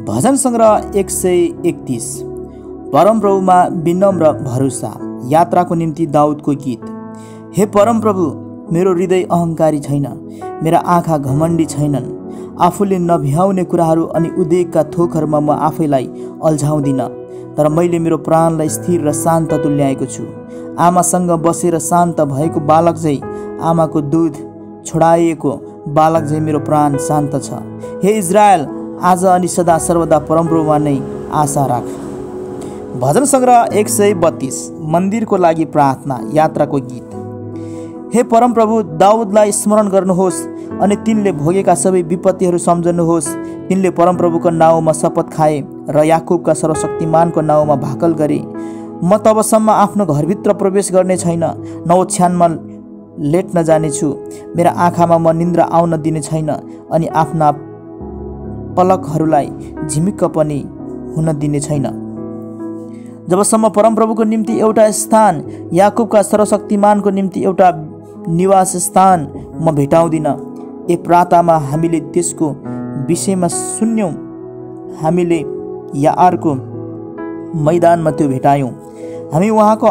भजन सङ्ग्रह 131 परमप्रभुमा विनम्र भरोसा। यात्राको निम्ति दाउदको गीत। हे परमप्रभु, मेरो हृदय अहङ्कारी छैन, मेरा आँखा घमण्डी छैनन्। आफूले नभ्याउने कुराहरू अनि उद्वेगका थोकहरूमा म आफैलाई अल्झाउँदिन, तर मैले मेरो प्राणलाई स्थिर र शान्त तुल्याएको छु। आमासँग बसेर शान्त भएको बालक झै, आमाको दूध छोडाइएको बालक झै मेरो प्राण शान्त छ। हे इजरायल, आज अनि सदा सर्वदा परमप्रभुमा नै आशा राख। भजन सङ्ग्रह 132 मन्दिरको लागि प्रार्थना। यात्राको गीत। हे परमप्रभु, दाउदलाई स्मरण गर्नुहोस् अनि तिनले भोगेका सबै विपत्तिहरू सम्झनुहोस्। तिनले परमप्रभुको नाउँमा शपथ खाए र याकुबका सर्वशक्तिमानको नाउँमा भाकल गरे। म तबसम्म आफ्नो घरभित्र प्रवेश गर्ने छैन, न ओछ्यानमा लेट्न जानेछु। मेरा आँखामा म निन्द्रा आउन दिने छैन अनि आफ्ना पलकहरूलाई झिमिक्क पनि हुन दिने छैन, जबसम्म परमप्रभुको निम्ति एउटा स्थान, याकुबका सर्वशक्तिमानको निम्ति एउटा निवास स्थान म भेटाउँदिन। ए प्रातःमा हामीले त्यसको विषयमा सुन्यौँ, हामीले यारको मैदानमा त्यो भेटायौँ। हामी उहाँको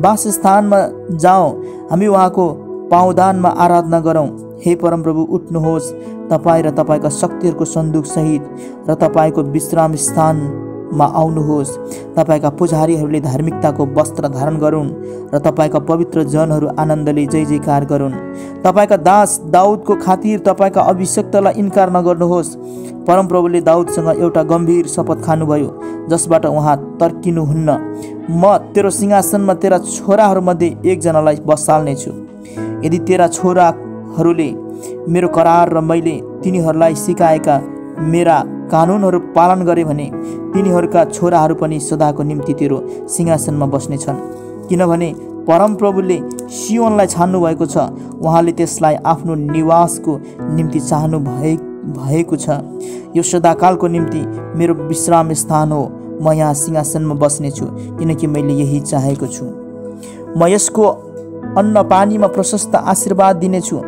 वासस्थानमा जाउँ, हामी उहाँको पावदानमा आराधना गरौँ। हे परमप्रभु, उठ्नुहोस्, तपाईँ र तपाईँका शक्तिहरूको सन्दुक सहित र तपाईँको विश्राम स्थानमा आउनुहोस्। तपाईँका पुजारीहरूले धार्मिकताको वस्त्र धारण गरून् र तपाईँका पवित्र जनहरू आनन्दले जय जयकार गरून्। तपाईँका दास दाउदको खातिर तपाईँका अभिषिक्तलाई इन्कार नगर्नुहोस्। परमप्रभुले दाउदसँग एउटा गम्भीर शपथ खानुभयो, जसबाट उहाँ तर्किनुहुन्न। म तेरो सिंहासनमा तेरा छोराहरूमध्ये एकजनालाई बसाल्नेछु। यदि तेरा छोराहरूले मेरो करार र मैले तिनीहरूलाई सिकाएका मेरा कानुनहरू पालन गरे भने तिनीहरूका छोराहरू पनि सदाको निम्ति तेरो सिंहासनमा बस्नेछन्। किनभने परमप्रभुले सियोनलाई छान्नु भएको छ, उहाँले त्यसलाई आफ्नो निवासको निम्ति चाहनु भएको छ। यो सदाकालको निम्ति मेरो विश्राम स्थान हो। म यहाँ सिंहासनमा बस्नेछु, किनकि मैले यही चाहेको छु। म यसको अन्न पानीमा प्रशस्त आशीर्वाद दिनेछु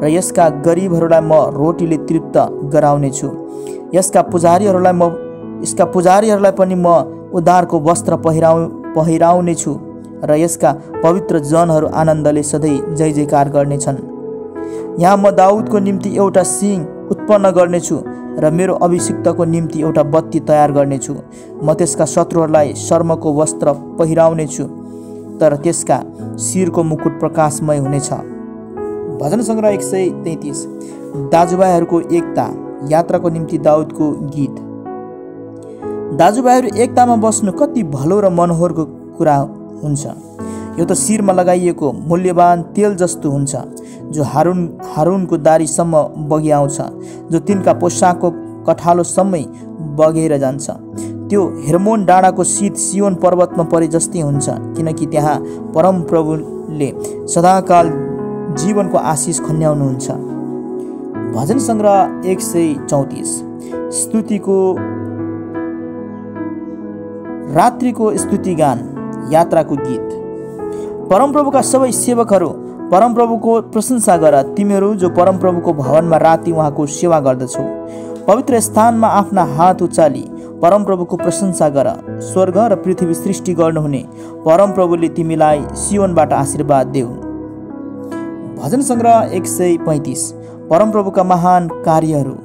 र यसका गरिबहरूलाई म रोटीले तृप्त गराउनेछु। यसका पुजारीहरूलाई पनि म उद्धारको वस्त्र पहिराउनेछु र यसका पवित्र जनहरू आनन्दले सधैँ जय जयकार गर्नेछन्। यहाँ म दाउदको निम्ति एउटा सिंह उत्पन्न गर्नेछु र मेरो अभिषिक्तको निम्ति एउटा बत्ती तयार गर्नेछु। म त्यसका शत्रुहरूलाई शर्मको वस्त्र पहिराउनेछु, तर त्यसका शिरको मुकुट प्रकाशमय हुनेछ। भजन सङ्ग्रह 133 दाजुभाइहरूको एकता। यात्राको निम्ति दाउदको गीत। दाजुभाइहरू एकतामा बस्नु कति भलो र मनोहरको कुरा हुन्छ। यो त शिरमा लगाइएको मूल्यवान तेल जस्तो हुन्छ, जो हारुनको दारीसम्म बगिआउँछ, जो तिनका पोसाकको कठालोसम्मै बगेर जान्छ। त्यो हेर्मोन डाँडाको शीत सियोन पर्वतमा परे जस्तै हुन्छ, किनकि त्यहाँ परमप्रभुले सदाकाल जीवनको आशिष खन्याउनुहुन्छ। भजन सङ्ग्रह 134 स्तुतिको रात्रिको स्तुतिगान। यात्राको गीत। परमप्रभुका सबै सेवकहरू, परमप्रभुको प्रशंसा गर, तिमीहरू जो परमप्रभुको भवनमा राति उहाँको सेवा गर्दछौ। पवित्र स्थानमा आफ्ना हात उचाली परमप्रभुको प्रशंसा गर। स्वर्ग र पृथ्वी सृष्टि गर्नुहुने परमप्रभुले तिमीलाई सियोनबाट आशीर्वाद देऊ। भजन सङ्ग्रह 135 परमप्रभुका महान कार्यहरू।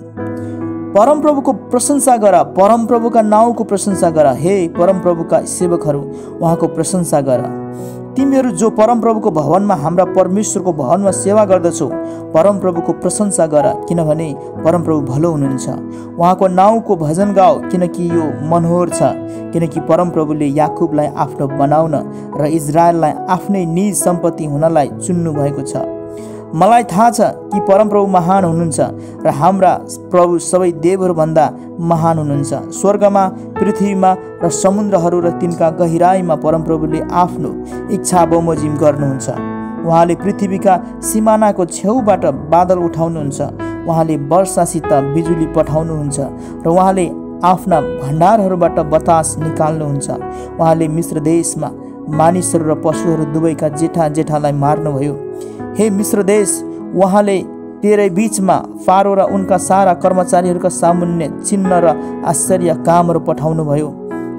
परमप्रभुको प्रशंसा गर, परमप्रभुका नाउँको प्रशंसा गर। हे परमप्रभुका सेवकहरू, उहाँको प्रशंसा गर। तिमीहरू जो परमप्रभुको भवनमा, हाम्रा परमेश्वरको भवनमा सेवा गर्दछौ, परमप्रभुको प्रशंसा गर, किनभने परमप्रभु भलो हुनुहुन्छ। उहाँको नाउँको भजन गाओ, किनकि यो मनोहर छ। किनकि परमप्रभुले याकुबलाई आफ्नो बनाउन र इजरायललाई आफ्नै निज सम्पत्ति हुनलाई चुन्नु भएको छ। मलाई थाहा छ कि परमप्रभु महान हुनुहुन्छ र हाम्रा प्रभु सबै देवहरूभन्दा महान हुनुहुन्छ। स्वर्गमा, पृथ्वीमा र समुद्रहरू र तिनका गहिराईमा परमप्रभुले आफ्नो इच्छा बमोजिम गर्नुहुन्छ। उहाँले पृथ्वीका सिमानाको छेउबाट बादल उठाउनुहुन्छ। उहाँले वर्षासित बिजुली पठाउनुहुन्छ र उहाँले आफ्ना भण्डारहरूबाट बतास निकाल्नुहुन्छ। उहाँले मिश्र देशमा मानिसहरू र पशुहरू दुवैका जेठा जेठालाई मार्नुभयो। हे मिश्र देश, उहाँले तेरै बीचमा फारो र उनका सारा कर्मचारीहरूका सामुन्ने चिन्ह र आश्चर्य कामहरू पठाउनुभयो।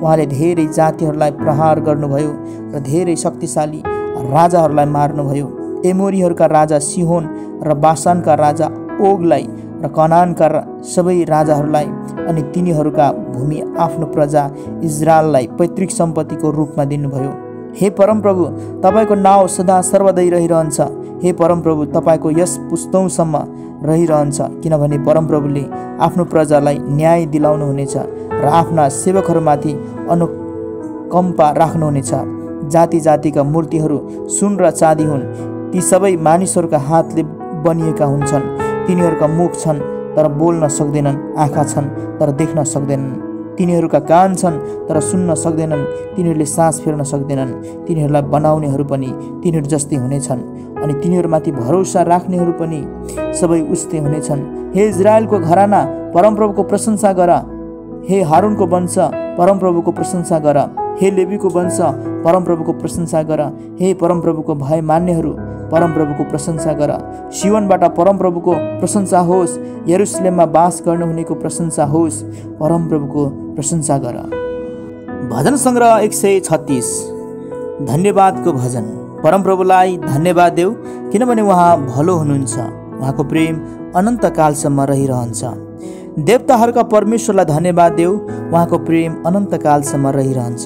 उहाँले धेरै जातिहरूलाई प्रहार गर्नुभयो र धेरै शक्तिशाली राजाहरूलाई मार्नुभयो। एमोरीहरूका राजा सिहोन र बासानका राजा ओगलाई र कनानका सबै राजाहरूलाई अनि तिनीहरूका भूमि आफ्नो प्रजा इजरायललाई पैतृक सम्पत्तिको रूपमा दिनुभयो। हे परमप्रभु, तपाईँको नाउँ सदा सर्वदै रहिरहन्छ। हे परमप्रभु, तपाईँको यस पुस्तौँसम्म रहिरहन्छ, किनभने परमप्रभुले आफ्नो प्रजालाई न्याय दिलाउनुहुनेछ र आफ्ना सेवकहरूमाथि अनुकम्पा राख्नुहुनेछ। जाति जातिका मूर्तिहरू सुन र चाँदी हुन्, ती सबै मानिसहरूका हातले बनिएका हुन्छन्। तिनीहरूका मुख छन् तर बोल्न सक्दैनन्, आँखा छन् तर देख्न सक्दैनन्, तिनीहरूका कान छन् तर सुन्न सक्दैनन्, तिनीहरूले सास फेर्न सक्दैनन्। तिनीहरूलाई बनाउनेहरू पनि तिनीहरू जस्तै हुनेछन् अनि तिनीहरूमाथि भरोसा राख्नेहरू पनि सबै उस्तै हुनेछन्। हे इजरायलको घराना, परमप्रभुको प्रशंसा गर। हे हारूनको वंश, परमप्रभुको प्रशंसा गर। हे लेवीको वंश, परमप्रभुको प्रशंसा गर। हे परमप्रभुको भय मान्नेहरू, परमप्रभुको प्रशंसा गर। सियोनबाट परमप्रभुको प्रशंसा होस्, यरुशलेममा बास गर्नुहुनेको प्रशंसा होस्, परमप्रभुको प्रशंसा गर। भजन सङ्ग्रह 136। धन्यवादको भजन। परमप्रभुलाई धन्यवाद देऊ, किनभने उहाँ भलो हुनुहुन्छ। उहाँको प्रेम अनन्तकालसम्म रहिरहन्छ। देवताहरूका परमेश्वरलाई धन्यवाद देऊ, उहाँको प्रेम अनन्तकालसम्म रहिरहन्छ।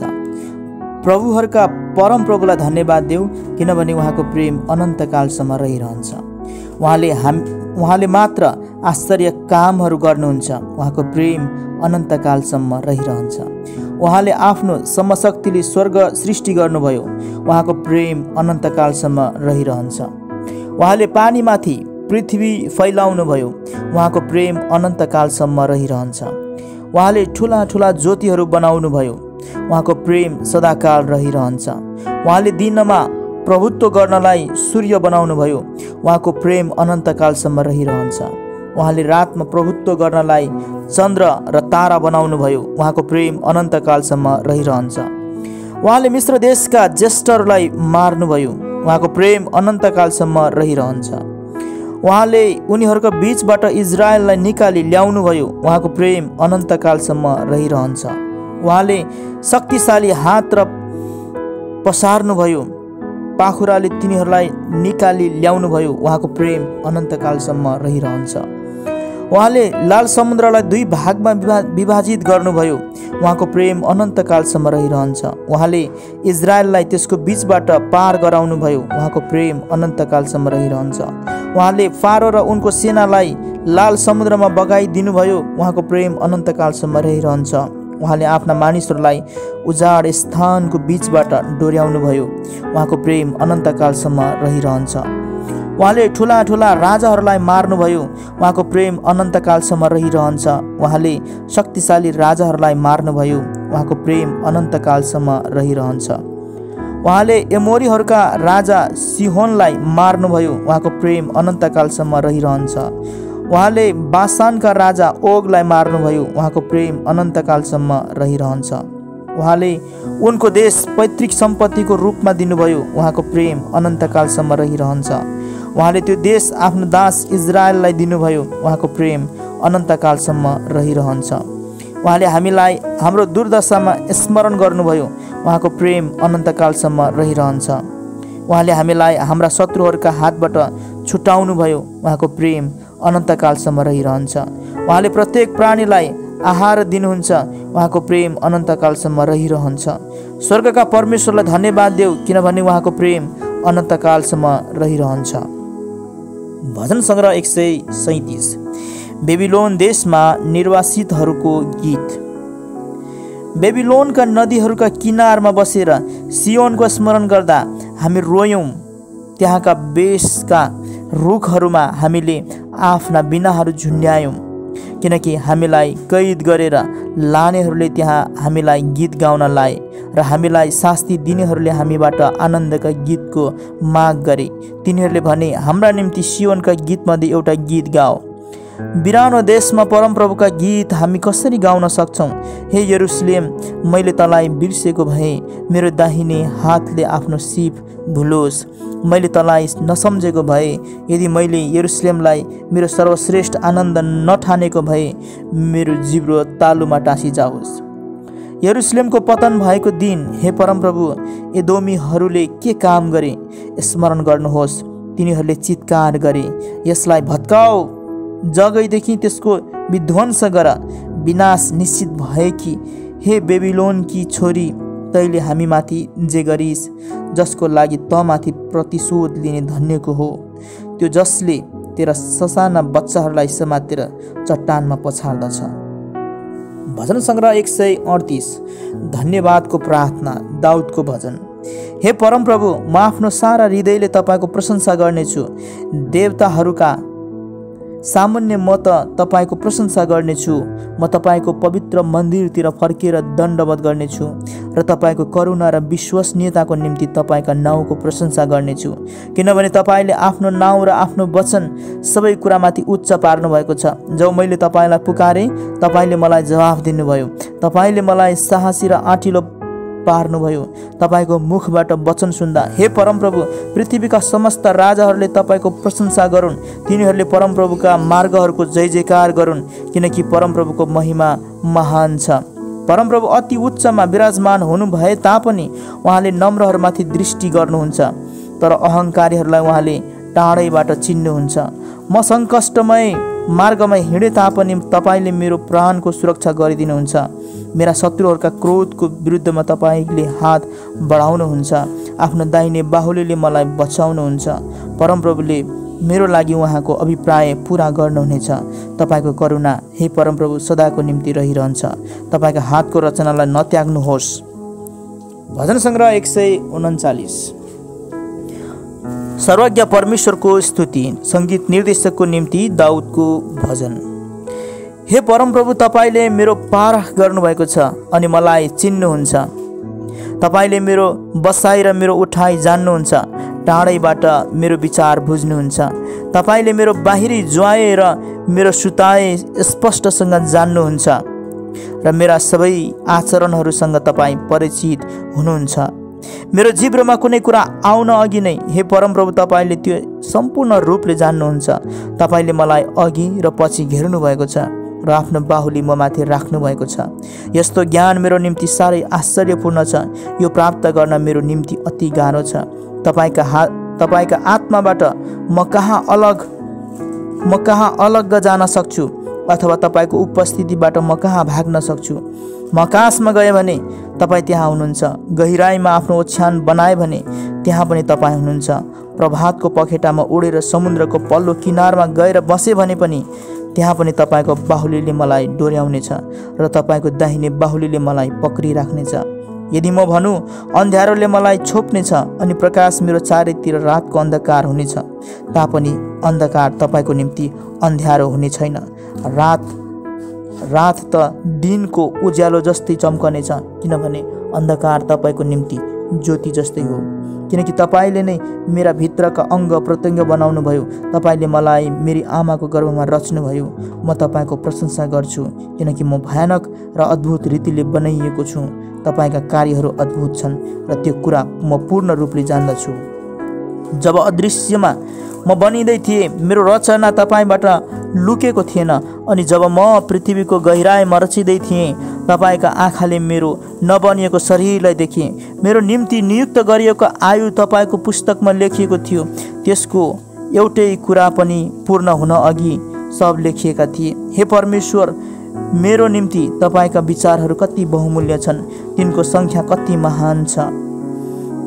प्रभुहरूका परमप्रभुलाई धन्यवाद देऊ, किनभने उहाँको प्रेम अनन्तकालसम्म रहिरहन्छ। उहाँले मात्र आश्चर्य कामहरू गर्नुहुन्छ। उहाँको प्रेम अनन्तकालसम्म रहिरहन्छ। उहाँले आफ्नो समशक्तिले स्वर्ग सृष्टि गर्नुभयो। उहाँको प्रेम अनन्तकालसम्म रहिरहन्छ। उहाँले पानीमाथि पृथ्वी फैलाउनुभयो। उहाँको प्रेम अनन्तकालसम्म रहिरहन्छ। उहाँले ठुला ठुला ज्योतिहरू बनाउनुभयो। उहाँको प्रेम सदाकाल रहिरहन्छ। उहाँले दिनमा प्रभुत्व गर्नलाई सूर्य बनाउनुभयो। उहाँको प्रेम अनन्तकालसम्म रहिरहन्छ। उहाँले रातमा प्रभुत्व गर्नलाई चन्द्र र तारा बनाउनुभयो। उहाँको प्रेम अनन्तकालसम्म रहिरहन्छ। उहाँले मिश्र देशका ज्येष्ठहरूलाई मार्नुभयो। उहाँको प्रेम अनन्तकालसम्म रहिरहन्छ। उहाँले उनीहरूका बीचबाट इजरायललाई निकाली ल्याउनुभयो। उहाँको प्रेम अनन्तकालसम्म रहिरहन्छ। उहाँले शक्तिशाली हात र पसार्नुभयो। पाखुराले तिनीहरूलाई निकाली ल्याउनुभयो। उहाँको प्रेम अनन्तकालसम्म रहिरहन्छ। उहाँले लाल समुद्रलाई दुई भागमा विभाजित गर्नुभयो। उहाँको प्रेम अनन्तकालसम्म रहिरहन्छ। उहाँले इजरायललाई त्यसको बीचबाट पार गराउनुभयो। उहाँको प्रेम अनन्तकालसम्म रहिरहन्छ। उहाँले फारो र उनको सेनालाई लाल समुद्रमा बगाइदिनुभयो। उहाँको प्रेम अनन्तकालसम्म रहिरहन्छ। उहाँले आफ्ना मानिसहरूलाई उजाड स्थानको बीचबाट डोर्याउनुभयो। उहाँको प्रेम अनन्तकालसम्म रहिरहन्छ। उहाँले ठुला ठुला राजाहरूलाई मार्नुभयो। उहाँको प्रेम अनन्तकालसम्म रहिरहन्छ। उहाँले शक्तिशाली राजाहरूलाई मार्नुभयो। उहाँको प्रेम अनन्तकालसम्म रहिरहन्छ। उहाँले एमोरीहरूका राजा सिहोनलाई मार्नुभयो। उहाँको प्रेम अनन्तकालसम्म रहिरहन्छ। उहाँले बासानका राजा ओगलाई मार्नुभयो। उहाँको प्रेम अनन्तकालसम्म रहिरहन्छ। उहाँले उनको देश पैतृक सम्पत्तिको रूपमा दिनुभयो। उहाँको प्रेम अनन्तकालसम्म रहिरहन्छ। उहाँले त्यो देश आफ्नो दास इजरायललाई दिनुभयो। उहाँको प्रेम अनन्तकालसम्म रहिरहन्छ। उहाँले हामीलाई हाम्रो दुर्दशामा स्मरण गर्नुभयो। उहाँको प्रेम अनन्तकालसम्म रहिरहन्छ। उहाँले हामीलाई हाम्रा शत्रुहरूका हातबाट छुटाउनुभयो। उहाँको प्रेम अनन्तकालसम्म रहिरहन्छ। उहाँले प्रत्येक प्राणीलाई आहार दिनुहुन्छ। उहाँको प्रेम अनन्तकालसम्म रहिरहन्छ। स्वर्गका परमेश्वरलाई धन्यवाद देऊ, किनभने उहाँको प्रेम अनन्तकालसम्म रहिरहन्छ। भजन सङ्ग्रह 137। बेबिलोन देशमा निर्वासितहरूको गीत। बेबिलोनका नदीहरूका किनारमा बसेर सियोनको स्मरण गर्दा हामी रोयौँ। त्यहाँका बेसका रुखहरूमा हामीले आफ्ना बिनाहरू झुन्ड्यायौँ, किनकि हामीलाई कैद गरेर लानेहरूले त्यहाँ हामीलाई गीत गाउन लाए र हामीलाई शास्ति दिनेहरूले हामीबाट आनन्दका गीतको माग गरे। तिनीहरूले भने, हाम्रा निम्ति सियोनका गीतमध्ये एउटा गीत गाओ। बिरानो देशमा परमप्रभुका गीत हामी कसरी गाउन सक्छौँ? हे यरुशलेम, मैले तँलाई बिर्सेको भए मेरो दाहिने हातले आफ्नो सिप भुलोस्। मैले तँलाई नसम्झेको भए, यदि मैले यरुशलेमलाई मेरो सर्वश्रेष्ठ आनन्द नठानेको भए मेरो जिब्रो तालुमा टाँसी जाओस्। यरुशलेमको पतन भएको दिन हे परमप्रभु एदोमीहरूले के काम गरे स्मरण गर्नुहोस्। तिनीहरूले चित्कार गरे, यसलाई भत्काओ, जगैदेखि त्यसको विध्वंस गर। विनाश निश्चित भएकी हे बेबिलोनकी छोरी, तैले हामीमाथि जे गरिस्, जसको लागि तँमाथि प्रतिशोध लिने धन्यको हो त्यो जसले तेरा ससाना बच्चाहरूलाई समातेर चट्टानमा पछाड्दछ। भजन सङ्ग्रह 138। धन्यवादको प्रार्थना, दाउदको भजन। हे परमप्रभु, म आफ्नो सारा हृदयले तपाईँको प्रशंसा गर्नेछु। देवताहरूका सामान्य म त तपाईँको प्रशंसा गर्नेछु। म तपाईँको पवित्र मन्दिरतिर फर्केर दण्डवत गर्नेछु र तपाईँको करुणा र विश्वसनीयताको निम्ति तपाईँका नाउँको प्रशंसा गर्नेछु। किनभने तपाईँले आफ्नो नाउँ र आफ्नो वचन सबै कुरामाथि उच्च पार्नु भएको छ। जब मैले तपाईँलाई पुकारेँ, तपाईँले मलाई जवाफ दिनुभयो। तपाईँले मलाई साहसी र आँटिलो पार्नुभयो। तपाईँको मुखबाट वचन सुन्दा हे परमप्रभु, पृथ्वीका समस्त राजाहरूले तपाईँको प्रशंसा गरून्। तिनीहरूले परमप्रभुका मार्गहरूको जय जयकार गरून्, किनकि परमप्रभुको महिमा महान छ। परमप्रभु अति उच्चमा विराजमान हुनु भए तापनि उहाँले नम्रहरूमाथि दृष्टि गर्नुहुन्छ, तर अहङ्कारीहरूलाई उहाँले टाढैबाट चिन्नुहुन्छ। म सङ्कष्टमय मार्गमा हिँडे तापनि तपाईँले मेरो प्राणको सुरक्षा गरिदिनुहुन्छ। मेरा शत्रुहरूका क्रोधको विरुद्धमा तपाईँले हात बढाउनुहुन्छ। आफ्नो दाहिने बाहुलीले मलाई बचाउनुहुन्छ। परमप्रभुले मेरो लागि उहाँको अभिप्राय पुरा गर्नुहुनेछ। तपाईँको करुणा हे परमप्रभु सदाको निम्ति रहिरहन्छ। तपाईँका हातको रचनालाई नत्याग्नुहोस्। भजन सङ्ग्रह 139। सर्वज्ञ परमेश्वरको स्तुति। सङ्गीत निर्देशकको निम्ति दाउदको भजन। हे परमप्रभु, तपाईँले मेरो पार गर्नुभएको छ अनि मलाई चिन्नुहुन्छ। तपाईँले मेरो बसाइ र मेरो उठाइ जान्नुहुन्छ। टाढैबाट मेरो विचार बुझ्नुहुन्छ। तपाईँले मेरो बाहिरी ज्वाए र मेरो सुताए स्पष्टसँग जान्नुहुन्छ र मेरा सबै आचरणहरूसँग तपाईँ परिचित हुनुहुन्छ। मेरो जिब्रोमा कुनै कुरा आउन अघि नै हे परमप्रभु तपाईँले त्यो सम्पूर्ण रूपले जान्नुहुन्छ। तपाईँले मलाई अघि र पछि घेर्नु भएको छ र आफ्नो बाहुली म माथि राख्नु भएको छ। यस्तो ज्ञान मेरो निम्ति साह्रै आश्चर्यपूर्ण छ। यो प्राप्त गर्न मेरो निम्ति अति गाह्रो छ। तपाईँका आत्माबाट म कहाँ अलग जान सक्छु, अथवा तपाईँको उपस्थितिबाट म कहाँ भाग्न सक्छु। म आकाशमा गएँ भने तपाईँ त्यहाँ हुनुहुन्छ। गहिराईमा आफ्नो ओछ्यान बनाए भने त्यहाँ पनि तपाईँ हुनुहुन्छ। प्रभातको पखेटामा उडेर समुद्रको पल्लो किनारमा गएर बसेँ भने पनि त्यहाँ पनि तपाईँको बाहुलीले मलाई डोर्याउनेछ र तपाईँको दाहिने बाहुलीले मलाई पक्रिराख्नेछ। यदि म भनौँ अन्ध्यारोले मलाई छोप्नेछ अनि प्रकाश मेरो चारैतिर रातको अन्धकार हुनेछ, तापनि अन्धकार तपाईँको निम्ति अन्ध्यारो हुने छैन। रात त दिनको उज्यालो जस्तै चम्कनेछ, किनभने अन्धकार तपाईँको निम्ति ज्योति जस्तै हो। किनकि तपाईँले नै मेरा भित्रका अङ्ग प्रत्यङ्ग बनाउनु भयो। तपाईँले मलाई मेरी आमाको गर्भमा रच्नुभयो। म तपाईँको प्रशंसा गर्छु, किनकि म भयानक र अद्भुत रीतिले बनाइएको छु। तपाईँका कार्यहरू अद्भुत छन् र त्यो कुरा म पूर्ण रूपले जान्दछु। जब अदृश्यमा म बनिँदै थिएँ, मेरो रचना तपाईँबाट लुकेको थिएन, अनि जब म पृथ्वीको गहिराईमा रचिँदै थिएँ, तपाईँका आँखाले मेरो नबनिएको शरीरलाई देखेँ। मेरो निम्ति नियुक्त गरिएको आयु तपाईँको पुस्तकमा लेखिएको थियो। त्यसको एउटै कुरा पनि पूर्ण हुन अघि सब लेखिएका थिए। हे परमेश्वर, मेरो निम्ति तपाईँका विचारहरू कति बहुमूल्य छन्, तिनको सङ्ख्या कति महान छ।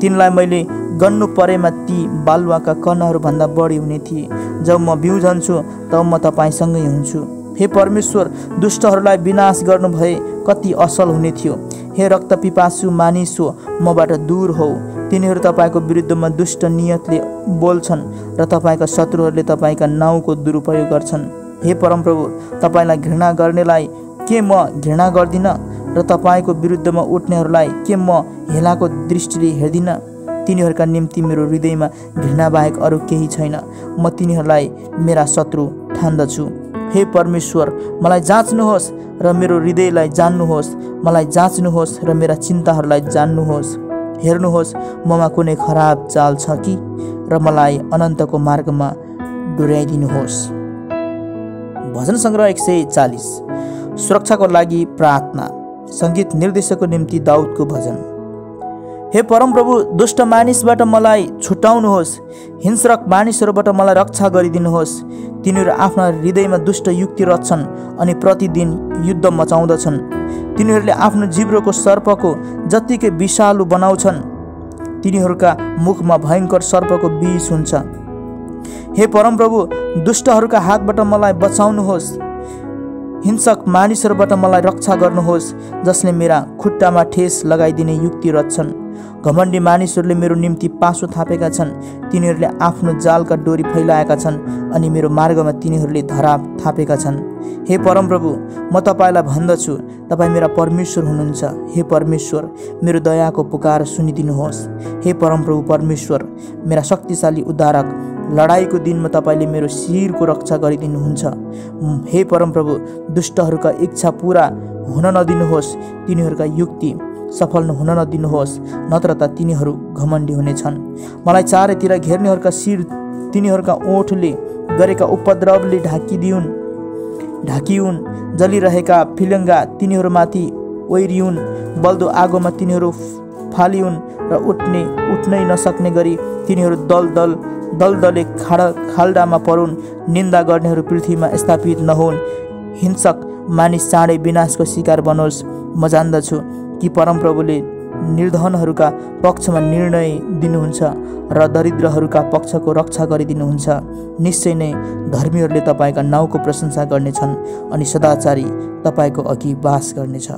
तिनलाई मैले गन्नु परेमा ती बालुवाका कणहरूभन्दा बढी हुने थिए। जब म बिउझन्छु तब म तपाईँसँगै हुन्छु। हे परमेश्वर, दुष्टहरूलाई विनाश गर्नु भए कति असल हुने थियो। हे रक्तपिपासु मानिसो, मबाट दूर हो। तिनीहरू तपाईँको विरुद्धमा दुष्ट नियतले बोल्छन् र तपाईँका शत्रुहरूले तपाईँका नाउँको दुरुपयोग गर्छन्। हे परमप्रभु, तपाईँलाई घृणा गर्नेलाई के म घृणा गर्दिनँ र तपाईँको विरुद्धमा उठ्नेहरूलाई के म हेलाको दृष्टिले हेर्दिनँ? तिनीहरूका निम्ति मेरो हृदयमा घृणा बाहेक अरू केही छैन। म तिनीहरूलाई मेरा शत्रु ठान्दछु। हे परमेश्वर, मलाई जाँच्नुहोस् र मेरो हृदयलाई जान्नुहोस्। मलाई जाँच्नुहोस् र मेरा चिन्ताहरूलाई जान्नुहोस्। हेर्नुहोस् ममा कुनै खराब चाल छ कि, र मलाई अनन्तको मार्गमा डोर्याइदिनुहोस्। भजन सङ्ग्रह 140। सुरक्षाको लागि प्रार्थना। सङ्गीत निर्देशकको निम्ति दाउदको भजन। हे परमप्रभु, दुष्ट मानिसबाट मलाई छुटाउनुहोस्। हिंस्रक मानिसहरूबाट मलाई रक्षा गरिदिनुहोस्। तिनीहरू आफ्ना हृदयमा दुष्ट युक्ति रच्छन् अनि प्रतिदिन युद्ध मचाउँदछन्। तिनीहरूले आफ्नो जिब्रोको सर्पको जत्तिकै विषालु बनाउँछन्। तिनीहरूका मुखमा भयङ्कर सर्पको विष हुन्छ। हे परमप्रभु, दुष्टहरूका हातबाट मलाई बचाउनुहोस्। हिंसक मानिसहरूबाट मलाई रक्षा गर्नुहोस्, जसले मेरा खुट्टामा ठेस लगाइदिने युक्ति रच्छन्। घमण्डी मानिसहरूले मेरो निम्ति पासो थापेका छन्। तिनीहरूले आफ्नो जालका डोरी फैलाएका छन् अनि मेरो मार्गमा तिनीहरूले धराप थापेका छन्। हे परमप्रभु, म तपाईँलाई भन्दछु, तपाईँ मेरा परमेश्वर हुनुहुन्छ। हे परमेश्वर, मेरो दयाको पुकार सुनिदिनुहोस्। हे परमप्रभु परमेश्वर, मेरा शक्तिशाली उद्धारक, लडाईँको दिनमा तपाईँले मेरो शिरको रक्षा गरिदिनुहुन्छ। हे परमप्रभु, दुष्टहरूका इच्छा पूरा हुन नदिनुहोस्। तिनीहरूका युक्ति सफल हुन नदिनुहोस्, नत्र त तिनीहरू घमण्डी हुनेछन्। मलाई चारैतिर घेर्नेहरूका शिर तिनीहरूका ओठले गरेका उपद्रवले ढाकिउन्। जलिरहेका फिलङ्गा तिनीहरूमाथि ओइरिउन्। बल्दो आगोमा तिनीहरू फालिउन् र उठ्नै नसक्ने गरी तिनीहरू दलदले खाल्डामा परुन्। निन्दा गर्नेहरू पृथ्वीमा स्थापित नहुन्। हिंसक मानिस चाँडै विनाशको शिकार बनोस्। म जान्दछु कि परमप्रभुले निर्धनहरूका पक्षमा निर्णय दिनुहुन्छ र दरिद्रहरूका पक्षको रक्षा गरिदिनुहुन्छ। निश्चय नै धर्मीहरूले तपाईँका नाउँको प्रशंसा गर्नेछन् अनि सदाचारी तपाईँको अघि वास गर्नेछ।